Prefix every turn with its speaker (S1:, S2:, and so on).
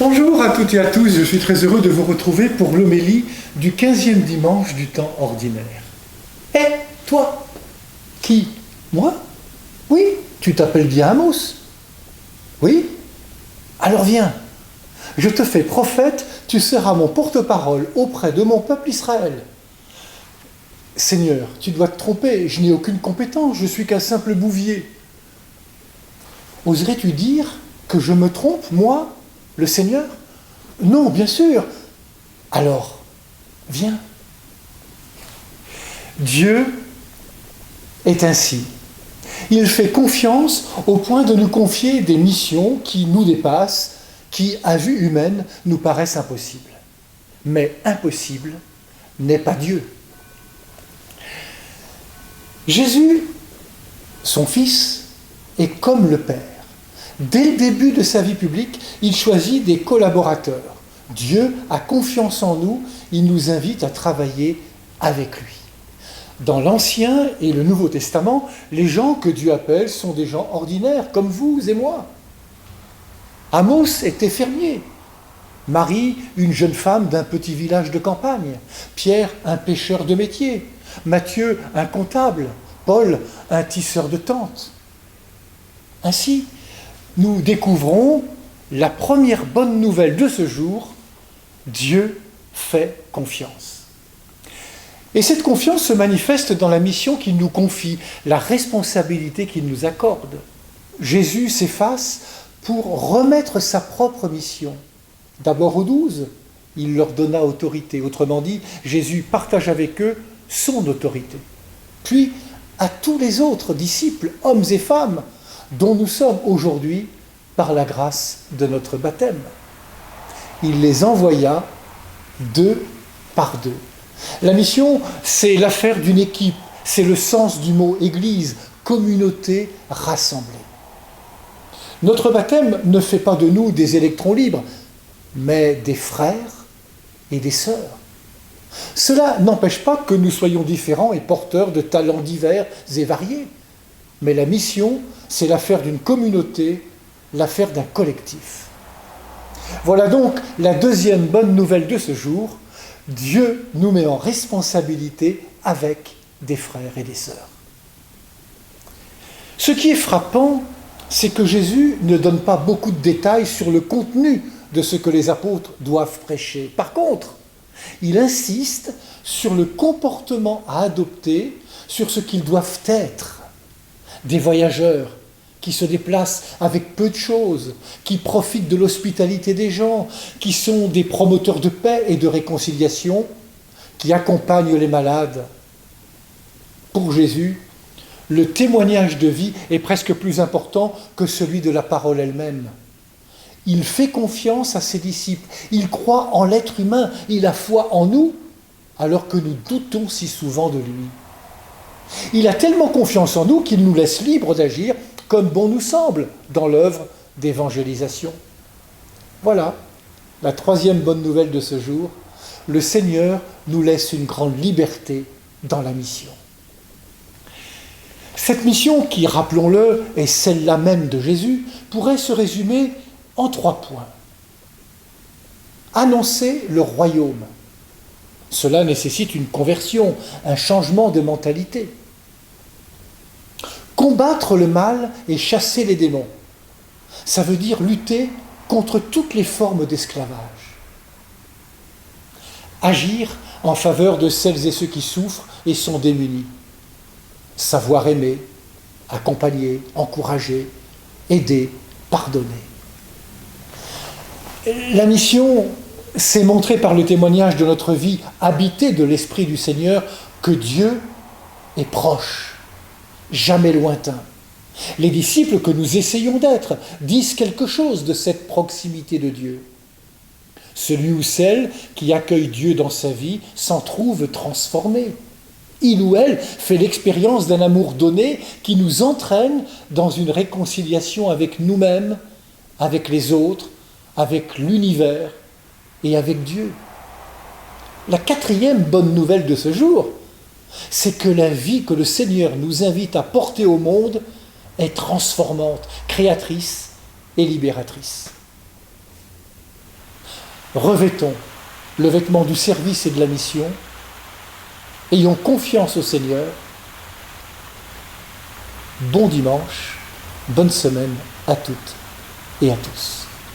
S1: Bonjour à toutes et à tous, je suis très heureux de vous retrouver pour l'homélie du 15e dimanche du temps ordinaire. Eh, toi? Qui? Moi? Oui, tu t'appelles bien Amos. Oui? Alors viens, je te fais prophète, tu seras mon porte-parole auprès de mon peuple Israël. Seigneur, tu dois te tromper, je n'ai aucune compétence, je suis qu'un simple bouvier. Oserais-tu dire que je me trompe, moi, le Seigneur? Non, bien sûr. Alors, viens. Dieu est ainsi. Il fait confiance au point de nous confier des missions qui nous dépassent, qui, à vue humaine, nous paraissent impossibles. Mais impossible n'est pas Dieu. Jésus, son Fils, est comme le Père. Dès le début de sa vie publique, il choisit des collaborateurs. Dieu a confiance en nous, il nous invite à travailler avec lui. Dans l'Ancien et le Nouveau Testament, les gens que Dieu appelle sont des gens ordinaires, comme vous et moi. Amos était fermier. Marie, une jeune femme d'un petit village de campagne. Pierre, un pêcheur de métier. Matthieu, un comptable. Paul, un tisseur de tentes. Ainsi, nous découvrons la première bonne nouvelle de ce jour, Dieu fait confiance. Et cette confiance se manifeste dans la mission qu'il nous confie, la responsabilité qu'il nous accorde. Jésus s'efface pour remettre sa propre mission. D'abord aux 12, il leur donna autorité. Autrement dit, Jésus partage avec eux son autorité. Puis, à tous les autres disciples, hommes et femmes, dont nous sommes aujourd'hui par la grâce de notre baptême. Il les envoya deux par deux. La mission, c'est l'affaire d'une équipe, c'est le sens du mot Église, communauté rassemblée. Notre baptême ne fait pas de nous des électrons libres, mais des frères et des sœurs. Cela n'empêche pas que nous soyons différents et porteurs de talents divers et variés. Mais la mission, c'est l'affaire d'une communauté, l'affaire d'un collectif. Voilà donc la deuxième bonne nouvelle de ce jour. Dieu nous met en responsabilité avec des frères et des sœurs. Ce qui est frappant, c'est que Jésus ne donne pas beaucoup de détails sur le contenu de ce que les apôtres doivent prêcher. Par contre, il insiste sur le comportement à adopter, sur ce qu'ils doivent être. Des voyageurs qui se déplacent avec peu de choses, qui profitent de l'hospitalité des gens, qui sont des promoteurs de paix et de réconciliation, qui accompagnent les malades. Pour Jésus, le témoignage de vie est presque plus important que celui de la parole elle-même. Il fait confiance à ses disciples, il croit en l'être humain, il a foi en nous, alors que nous doutons si souvent de lui. Il a tellement confiance en nous qu'il nous laisse libres d'agir comme bon nous semble dans l'œuvre d'évangélisation. Voilà la troisième bonne nouvelle de ce jour. Le Seigneur nous laisse une grande liberté dans la mission. Cette mission qui, rappelons-le, est celle-là même de Jésus, pourrait se résumer en 3 points. Annoncer le royaume. Cela nécessite une conversion, un changement de mentalité. Combattre le mal et chasser les démons. Ça veut dire lutter contre toutes les formes d'esclavage. Agir en faveur de celles et ceux qui souffrent et sont démunis. Savoir aimer, accompagner, encourager, aider, pardonner. La mission, c'est montrer par le témoignage de notre vie habitée de l'Esprit du Seigneur que Dieu est proche, jamais lointain. Les disciples que nous essayons d'être disent quelque chose de cette proximité de Dieu. Celui ou celle qui accueille Dieu dans sa vie s'en trouve transformé. Il ou elle fait l'expérience d'un amour donné qui nous entraîne dans une réconciliation avec nous-mêmes, avec les autres, avec l'univers et avec Dieu. La quatrième bonne nouvelle de ce jour, c'est que la vie que le Seigneur nous invite à porter au monde est transformante, créatrice et libératrice. revêtons le vêtement du service et de la mission, ayons confiance au Seigneur. Bon dimanche, bonne semaine à toutes et à tous.